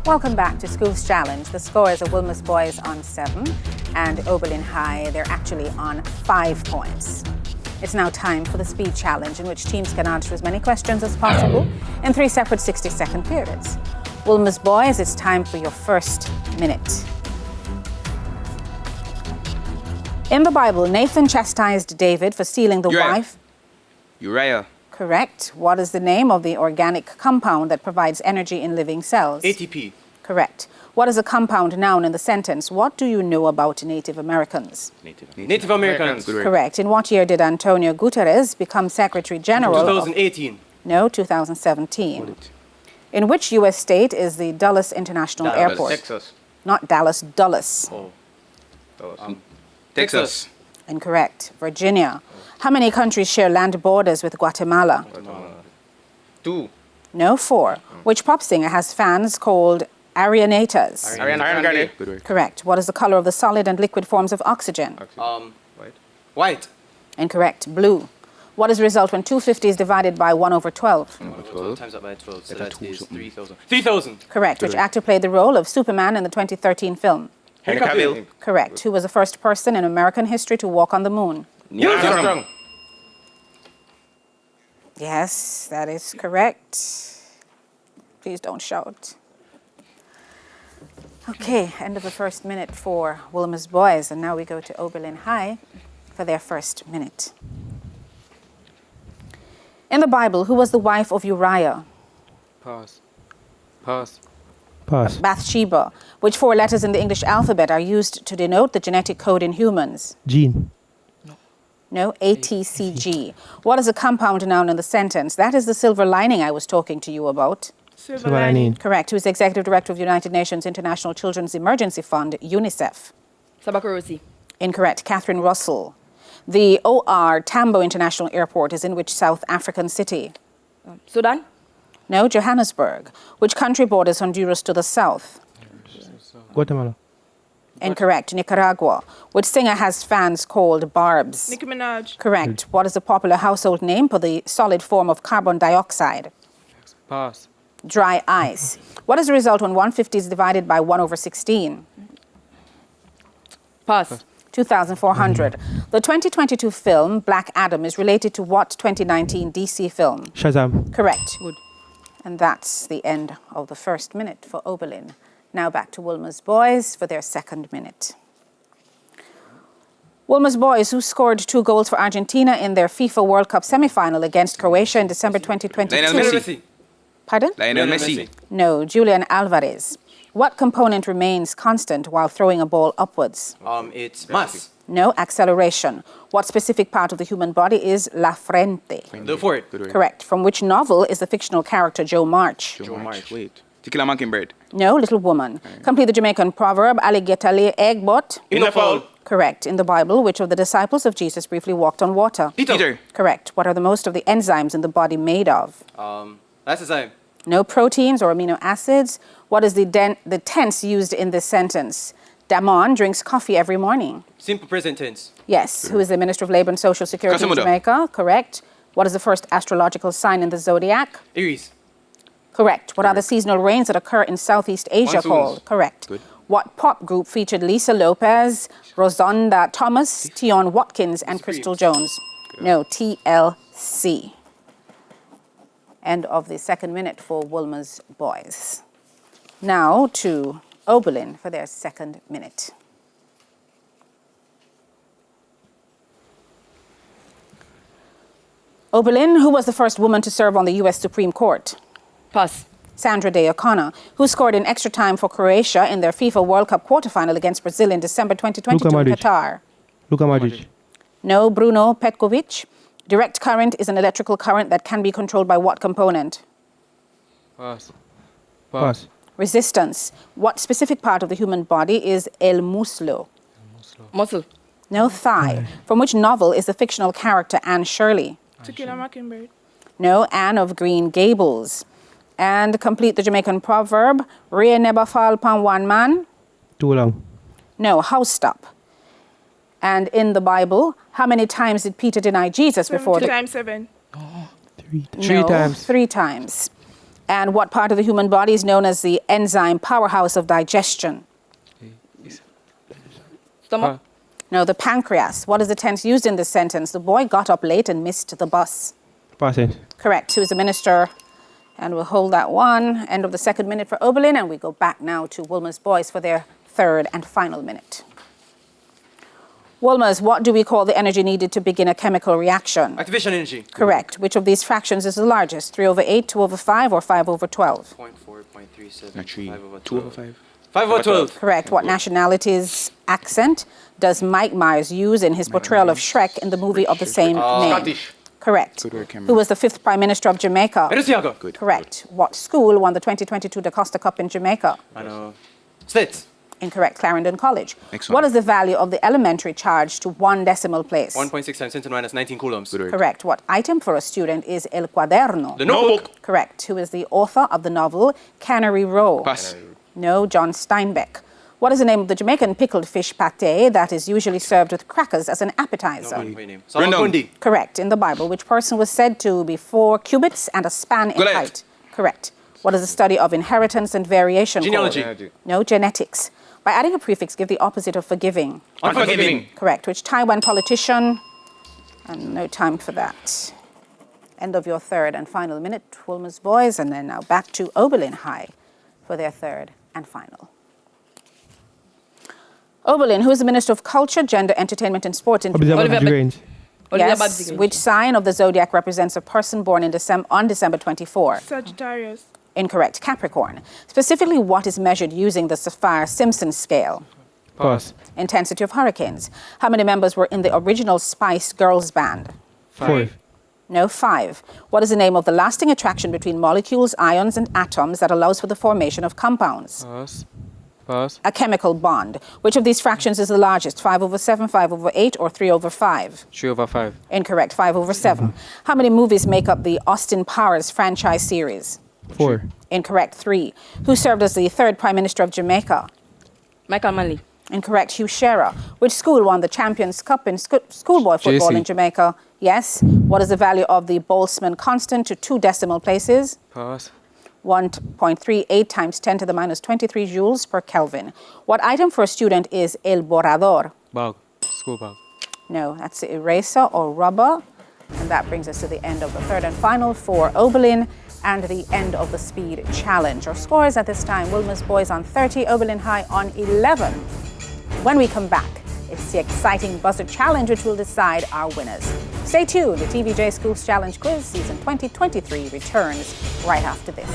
Welcome back to Schools Challenge. The scores are Wilma's boys on 7 and Oberlin High, they're actually on 5 points. It's now time for the speed challenge, in which teams can answer as many questions as possible in 3 separate 60-second periods. Wilma's boys, it's time for your first minute. In the Bible, Nathan chastised David for stealing the wife. Uriah. Correct. What is the name of the organic compound that provides energy in living cells? ATP. Correct. What is a compound noun in the sentence? What do you know about Native Americans? Native Americans. Correct. In what year did Antonio Guterres become Secretary General? 2018. No, 2017. In which U.S. state is the Dulles International Airport? Texas. Not Dallas, Dulles. Oh. Texas. Incorrect. Virginia. How many countries share land borders with Guatemala? 2. No, 4. Which pop singer has fans called Arianators? Ariana Grande. Correct. What is the color of the solid and liquid forms of oxygen? White. Incorrect. Blue. What is the result when 250 is divided by 1/12? 12 times that by 12, so that is 3,000. 3,000. Correct. Which actor played the role of Superman in the 2013 film? Henry Cavill. Correct. Who was the first person in American history to walk on the moon? Neil Armstrong. Yes, that is correct. Please don't shout. Okay, end of the first minute for Wilma's boys, and now we go to Oberlin High for their first minute. In the Bible, who was the wife of Uriah? Pass. Bathsheba. Which 4 letters in the English alphabet are used to denote the genetic code in humans? Gene. No, ATCG. What is a compound noun in the sentence? That is the silver lining I was talking to you about. Silver lining. Correct. Who is Executive Director of the United Nations International Children's Emergency Fund, UNICEF? Sabakarosi. Incorrect. Catherine Russell. The OR Tambo International Airport is in which South African city? Sudan. No, Johannesburg. Which country borders Honduras to the south? Guatemala. Incorrect. Nicaragua. Which singer has fans called Barbs? Nicki Minaj. Correct. What is the popular household name for the solid form of carbon dioxide? Pass. Dry ice. What is the result when 150 is divided by 1/16? Pass. 2,400. The 2022 film Black Adam is related to what 2019 DC film? Shazam. Correct. Good. And that's the end of the first minute for Oberlin. Now back to Wilma's boys for their second minute. Wilma's boys, who scored 2 goals for Argentina in their FIFA World Cup semi-final against Croatia in December 2022. Lionel Messi. Pardon? Lionel Messi. No, Julian Alvarez. What component remains constant while throwing a ball upwards? It's mass. No, acceleration. What specific part of the human body is la frente? The fort. Correct. From which novel is the fictional character Joe March? Joe March. Wait. To Kill a Mockingbird. No, Little Woman. Complete the Jamaican proverb, alligator lay egg, but? In the fall. Correct. In the Bible, which of the disciples of Jesus briefly walked on water? Peter. Correct. What are the most of the enzymes in the body made of? That's the same. No proteins or amino acids. What is the tense used in this sentence? Damon drinks coffee every morning. Simple present tense. Yes. Who is the Minister of Labor and Social Security in Casimiro. Jamaica? Correct. What is the first astrological sign in the zodiac? Aries. Correct. What are the seasonal rains that occur in Southeast Asia Monsoons. called? Correct. Good. What pop group featured Lisa Lopez, Rosonda Thomas, Tion Watkins, and Crystal Jones? No, TLC. End of the second minute for Wilma's boys. Now to Oberlin for their second minute. Oberlin, who was the first woman to serve on the U.S. Supreme Court? Pass. Sandra Day O'Connor, who scored in extra time for Croatia in their FIFA World Cup quarterfinal against Brazil in December 2022 in Qatar. Luka Modric. No, Bruno Petkovic. Direct current is an electrical current that can be controlled by what component? Pass. Resistance. What specific part of the human body is el muslo? Muscle. No, thigh. From which novel is the fictional character Anne Shirley? To Kill a Mockingbird. No, Anne of Green Gables. And complete the Jamaican proverb, Rain never fall upon one man. Too long. No, house stop. And in the Bible, how many times did Peter deny Jesus before 2 times 7. 3 times. 3 times. And what part of the human body is known as the enzyme powerhouse of digestion? Stomach. No, the pancreas. What is the tense used in this sentence? The boy got up late and missed the bus. Past tense. Correct. Who is the minister? And we'll hold that one. End of the second minute for Oberlin. And we go back now to Wilma's boys for their third and final minute. Wolmer's, what do we call the energy needed to begin a chemical reaction? Activation energy. Correct. Which of these fractions is the largest? 3/8, 2/5, or 5/12? 0.4, 0.37, Not 3. 5/12. 2 over 5. 5/12. Correct. What nationality's accent does Mike Myers use in his portrayal of Shrek in the movie of the same name? Scottish. Correct. Good work, Cameron. Who was the 5th Prime Minister of Jamaica? Erusiaga. Good. Correct. What school won the 2022 Da Costa Cup in Jamaica? I know. States. Incorrect. Clarendon College. Excellent. What is the value of the elementary charge to 1 decimal place? 1.6 times 10 to the minus 19 coulombs. Good work. Correct. What item for a student is el cuaderno? The notebook. Correct. Who is the author of the novel Cannery Row? Pass. No, John Steinbeck. What is the name of the Jamaican pickled fish pâté that is usually served with crackers as an appetizer? No, my name. Solomon Kundi. Correct. In the Bible, which person was said to be 4 cubits and a span in Goliath. height? Correct. What is the study of inheritance and variation Genealogy. called? No, genetics. By adding a prefix, give the opposite of forgiving. Unforgiving. Correct. Which Taiwan politician? And no time for that. End of your third and final minute, Wilma's boys, and then now back to Oberlin High for their third and final. Oberlin, who is the Minister of Culture, Gender, Entertainment and Sport in Oliver Oliver Grange. Yes. Which sign of the zodiac represents a person born in on December 24? Sagittarius. Incorrect. Capricorn. Specifically, what is measured using the Saffir-Simpson scale? Pass. Intensity of hurricanes. How many members were in the original Spice Girls band? 4. No, 5. What is the name of the lasting attraction between molecules, ions, and atoms that allows for the formation of compounds? Pass. Pass. A chemical bond. Which of these fractions is the largest? 5/7, 5/8, or 3/5? 3 over 5. Incorrect. 5/7. How many movies make up the Austin Powers franchise series? 4. Incorrect. 3. Who served as the 3rd Prime Minister of Jamaica? Michael Manley. Incorrect. Hugh Shearer. Which school won the Champions Cup in schoolboy football JC. in Jamaica? Yes. What is the value of the Boltzmann constant to 2 decimal places? Pass. 1.38 times 10 to the minus 23 joules per Kelvin. What item for a student is el borrador? Bag. School bag. No, that's the eraser or rubber. And that brings us to the end of the third and final for Oberlin and the end of the speed challenge. Our scores at this time, Wilma's boys on 30, Oberlin High on 11. When we come back, it's the exciting buzzer challenge which will decide our winners. Stay tuned. The TVJ Schools Challenge Quiz Season 2023 returns right after this.